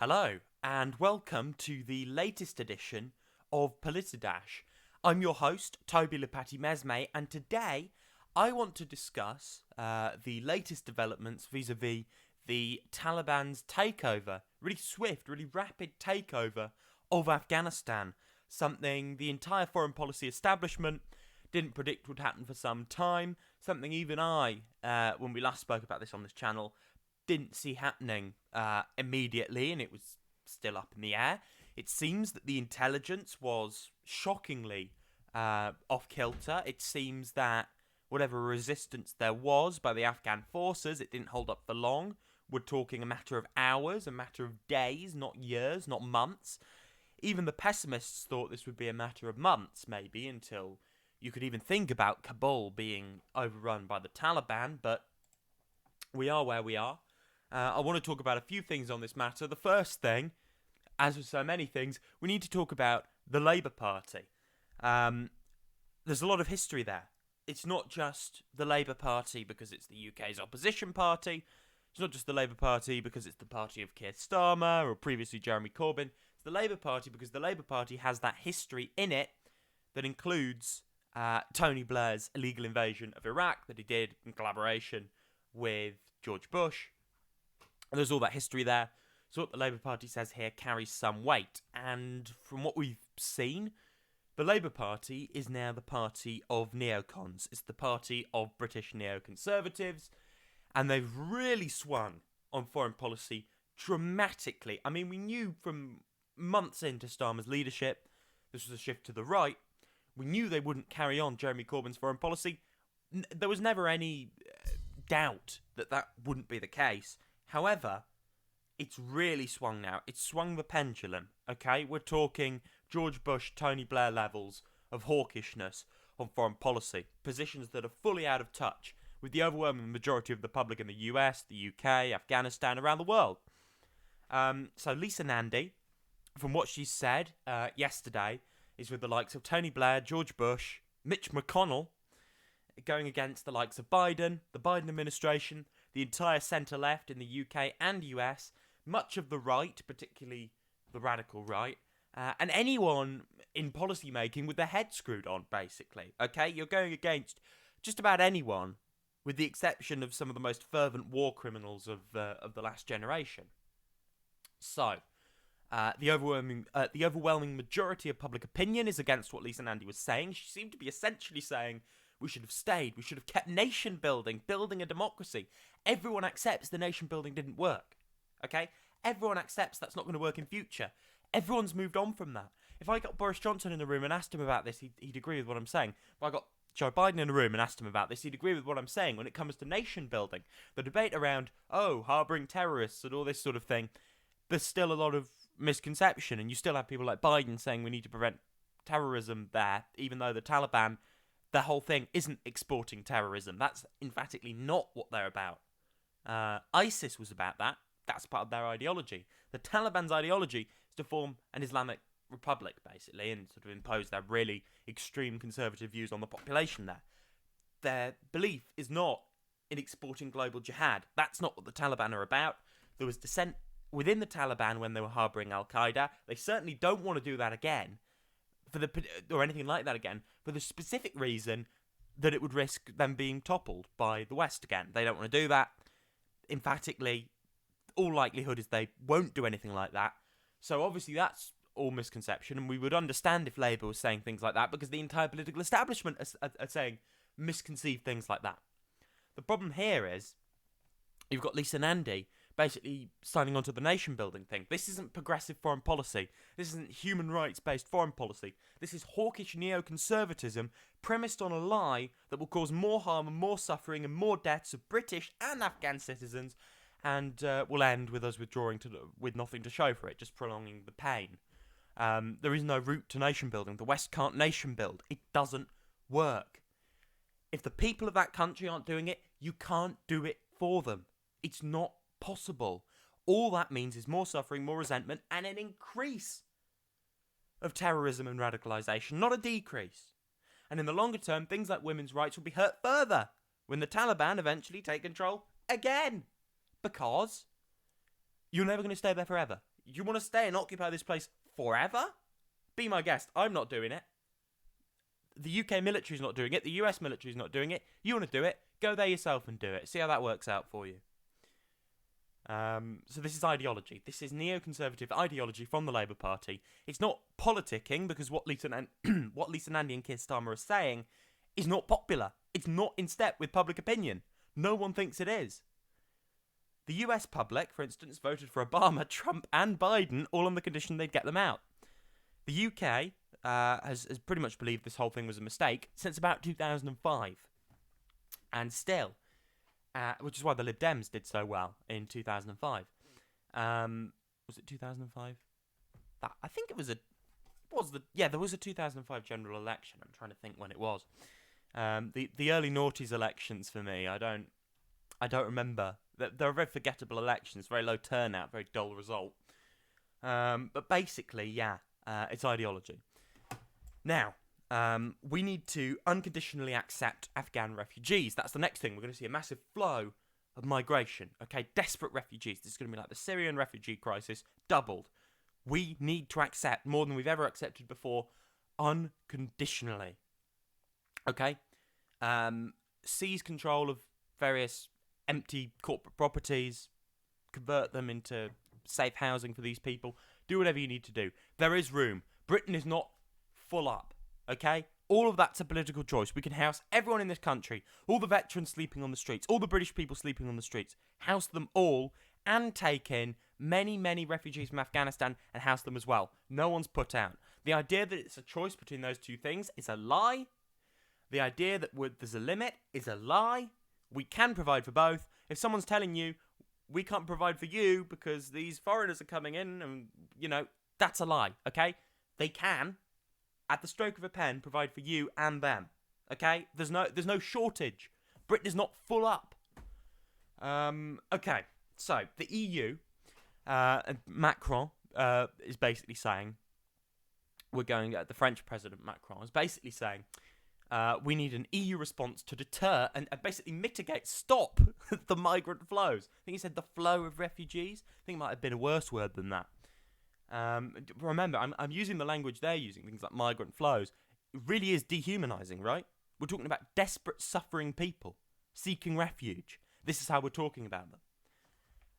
Hello, and welcome to the latest edition of Politidash. I'm your host, Toby Lipati Mesme, and today I want to discuss the latest developments vis-a-vis the Taliban's takeover, really swift, really rapid takeover of Afghanistan, something the entire foreign policy establishment didn't predict would happen for some time, something even I, when we last spoke about this on this channel, didn't see happening immediately, and it was still up in the air. It seems that the intelligence was shockingly off kilter. It seems that whatever resistance there was by the Afghan forces, it didn't hold up for long. We're talking a matter of hours, a matter of days, not years, not months. Even the pessimists thought this would be a matter of months, maybe, until you could even think about Kabul being overrun by the Taliban, but we are where we are. I want to talk about a few things on this matter. The first thing, as with so many things, we need to talk about the Labour Party. There's a lot of history there. It's not just the Labour Party because it's the UK's opposition party. It's not just the Labour Party because it's the party of Keir Starmer or previously Jeremy Corbyn. It's the Labour Party because the Labour Party has that history in it that includes Tony Blair's illegal invasion of Iraq that he did in collaboration with George Bush. And there's all that history there. So what the Labour Party says here carries some weight. And from what we've seen, the Labour Party is now the party of Neocons. It's the party of British neoconservatives. And they've really swung on foreign policy dramatically. I mean, we knew from months into Starmer's leadership, this was a shift to the right. We knew they wouldn't carry on Jeremy Corbyn's foreign policy. There was never any doubt that that wouldn't be the case. However, it's really swung now. It's swung the pendulum, okay? We're talking George Bush, Tony Blair levels of hawkishness on foreign policy. Positions that are fully out of touch with the overwhelming majority of the public in the US, the UK, Afghanistan, around the world. So Lisa Nandy, from what she said yesterday, is with the likes of Tony Blair, George Bush, Mitch McConnell, going against the likes of Biden, the Biden administration, the entire centre-left in the UK and US, much of the right, particularly the radical right, and anyone in policy making with their head screwed on, basically. Okay, you're going against just about anyone, with the exception of some of the most fervent war criminals of the last generation. So, the overwhelming majority of public opinion is against what Lisa Nandy was saying. She seemed to be essentially saying, we should have stayed. We should have kept nation building, building a democracy. Everyone accepts the nation building didn't work. Okay? Everyone accepts that's not going to work in future. Everyone's moved on from that. If I got Boris Johnson in the room and asked him about this, he'd agree with what I'm saying. If I got Joe Biden in the room and asked him about this, he'd agree with what I'm saying when it comes to nation building. The debate around, harbouring terrorists and all this sort of thing, there's still a lot of misconception, and you still have people like Biden saying we need to prevent terrorism there, even though the Taliban, the whole thing isn't exporting terrorism. That's emphatically not what they're about. ISIS was about that. That's part of their ideology. The Taliban's ideology is to form an Islamic republic, basically, and sort of impose their really extreme conservative views on the population there. Their belief is not in exporting global jihad. That's not what the Taliban are about. There was dissent within the Taliban when they were harbouring Al-Qaeda. They certainly don't want to do that again, or anything like that again, for the specific reason that it would risk them being toppled by the West again. They don't want to do that. Emphatically, all likelihood is they won't do anything like that. So obviously that's all misconception, and we would understand if Labour was saying things like that, because the entire political establishment are saying misconceived things like that. The problem here is you've got Lisa Nandy basically signing on to the nation-building thing. This isn't progressive foreign policy. This isn't human rights-based foreign policy. This is hawkish neoconservatism premised on a lie that will cause more harm and more suffering and more deaths of British and Afghan citizens, and will end with us withdrawing with nothing to show for it, just prolonging the pain. There is no route to nation-building. The West can't nation-build. It doesn't work. If the people of that country aren't doing it, you can't do it for them. It's not possible. All that means is more suffering, more resentment, and an increase of terrorism and radicalisation, not a decrease. And in the longer term, things like women's rights will be hurt further when the Taliban eventually take control again. Because you're never going to stay there forever. You want to stay and occupy this place forever? Be my guest. I'm not doing it. The UK military's not doing it. The US military's not doing it. You want to do it? Go there yourself and do it. See how that works out for you. So this is ideology. This is neoconservative ideology from the Labour Party. It's not politicking, because what Lisa Nandy and Keir Starmer are saying is not popular. It's not in step with public opinion. No one thinks it is. The US public, for instance, voted for Obama, Trump and Biden, all on the condition they'd get them out. The UK has pretty much believed this whole thing was a mistake since about 2005. And still, which is why the Lib Dems did so well in 2005. Was it 2005? I think it was there was a 2005 general election. I'm trying to think when it was. The early noughties elections for me, I don't remember. They're very forgettable elections, very low turnout, very dull result. But basically, yeah, it's ideology. Now, we need to unconditionally accept Afghan refugees. That's the next thing. We're going to see a massive flow of migration. Okay, desperate refugees. This is going to be like the Syrian refugee crisis doubled. We need to accept more than we've ever accepted before, unconditionally. Okay, seize control of various empty corporate properties, convert them into safe housing for these people. Do whatever you need to do. There is room. Britain is not full up. Okay? All of that's a political choice. We can house everyone in this country, all the veterans sleeping on the streets, all the British people sleeping on the streets, house them all and take in many, many refugees from Afghanistan and house them as well. No one's put out. The idea that it's a choice between those two things is a lie. The idea that there's a limit is a lie. We can provide for both. If someone's telling you, we can't provide for you because these foreigners are coming in and, that's a lie, okay? They can, at the stroke of a pen, provide for you and them, okay? There's no shortage. Britain is not full up. Okay, so the EU, and Macron is basically saying, the French President Macron is basically saying, we need an EU response to deter and basically stop the migrant flows. I think he said the flow of refugees. I think it might have been a worse word than that. Remember, I'm using the language they're using, things like migrant flows. It really is dehumanizing, right? We're talking about desperate, suffering people seeking refuge. This is how we're talking about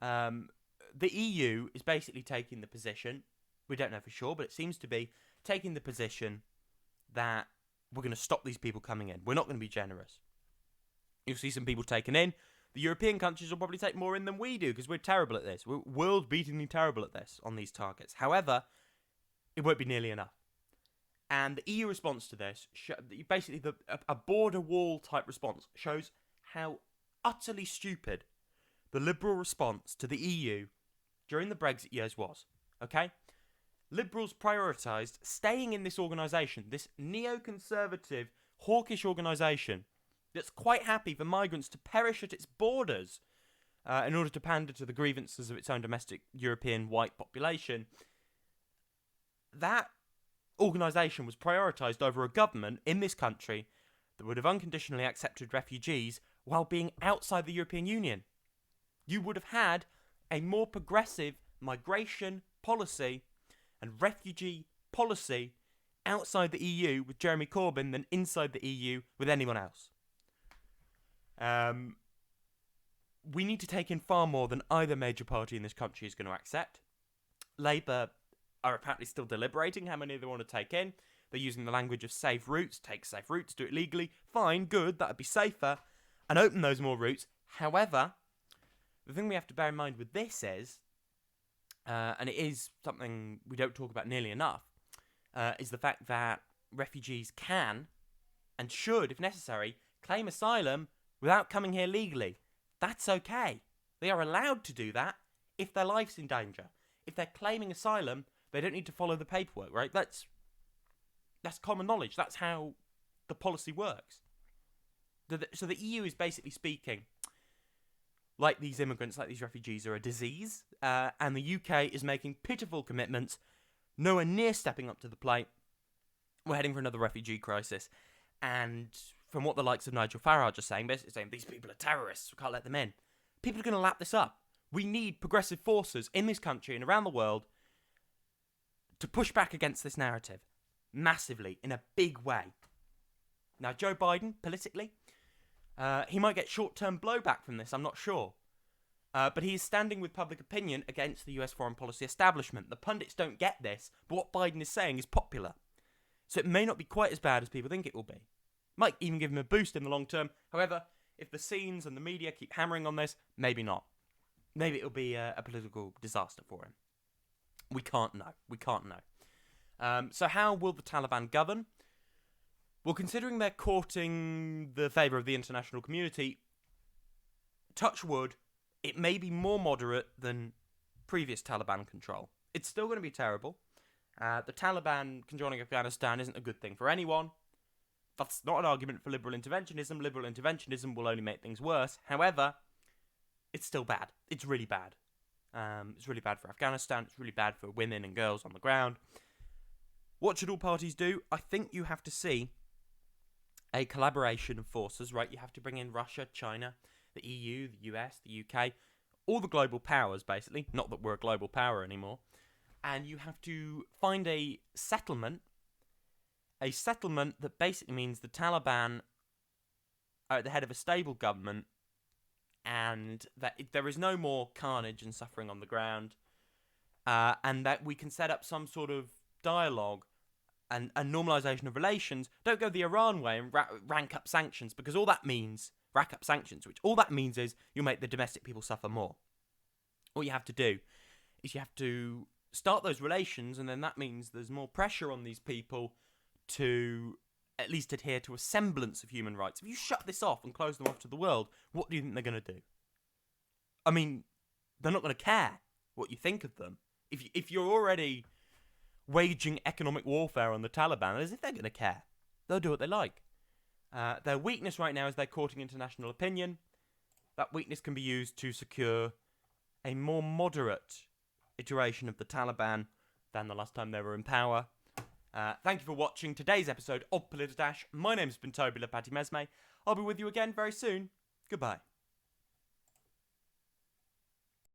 them. The EU is basically taking the position, we don't know for sure, but it seems to be taking the position that we're going to stop these people coming in. We're not going to be generous. You'll see some people taken in. The European countries will probably take more in than we do because we're terrible at this. We're world-beatingly terrible at this on these targets. However, it won't be nearly enough. And the EU response to this, basically a border wall type response, shows how utterly stupid the Liberal response to the EU during the Brexit years was. Okay? Liberals prioritised staying in this organisation, this neoconservative, hawkish organisation that's quite happy for migrants to perish at its borders in order to pander to the grievances of its own domestic European white population. That organisation was prioritised over a government in this country that would have unconditionally accepted refugees while being outside the European Union. You would have had a more progressive migration policy and refugee policy outside the EU with Jeremy Corbyn than inside the EU with anyone else. We need to take in far more than either major party in this country is going to accept. Labour are apparently still deliberating how many they want to take in. They're using the language of safe routes. Take safe routes, do it legally. Fine, good, that would be safer. And open those more routes. However, the thing we have to bear in mind with this is, and it is something we don't talk about nearly enough, is the fact that refugees can, and should, if necessary, claim asylum without coming here legally. That's okay. They are allowed to do that if their life's in danger. If they're claiming asylum, they don't need to follow the paperwork, right? That's common knowledge. That's how the policy works. So the EU is basically speaking like these immigrants, like these refugees are a disease, and the UK is making pitiful commitments, nowhere near stepping up to the plate. We're heading for another refugee crisis. And from what the likes of Nigel Farage are saying, basically saying these people are terrorists, we can't let them in. People are going to lap this up. We need progressive forces in this country and around the world to push back against this narrative massively in a big way. Now, Joe Biden, politically, he might get short-term blowback from this, I'm not sure. But he is standing with public opinion against the US foreign policy establishment. The pundits don't get this, but what Biden is saying is popular. So it may not be quite as bad as people think it will be. Might even give him a boost in the long term. However, if the scenes and the media keep hammering on this, maybe not. Maybe it'll be a political disaster for him. We can't know. So how will the Taliban govern? Well, considering they're courting the favour of the international community, touch wood, it may be more moderate than previous Taliban control. It's still going to be terrible. The Taliban controlling Afghanistan isn't a good thing for anyone. That's not an argument for liberal interventionism. Liberal interventionism will only make things worse. However, it's still bad. It's really bad. It's really bad for Afghanistan. It's really bad for women and girls on the ground. What should all parties do? I think you have to see a collaboration of forces, right? You have to bring in Russia, China, the EU, the US, the UK, all the global powers, basically. Not that we're a global power anymore. And you have to find a settlement that basically means the Taliban are at the head of a stable government and that there is no more carnage and suffering on the ground, and that we can set up some sort of dialogue and normalisation of relations. Don't go the Iran way and rank up sanctions, because all that means, rack up sanctions, which all that means is you'll make the domestic people suffer more. All you have to do is you have to start those relations, and then that means there's more pressure on these people to at least adhere to a semblance of human rights. If you shut this off and close them off to the world, what do you think they're going to do? I mean, they're not going to care what you think of them. If you're already waging economic warfare on the Taliban, as if they're going to care. They'll do what they like. Their weakness right now is they're courting international opinion. That weakness can be used to secure a more moderate iteration of the Taliban than the last time they were in power. Thank you for watching today's episode of Politidash. My name's been Toby Lepati Mesme. I'll be with you again very soon. Goodbye.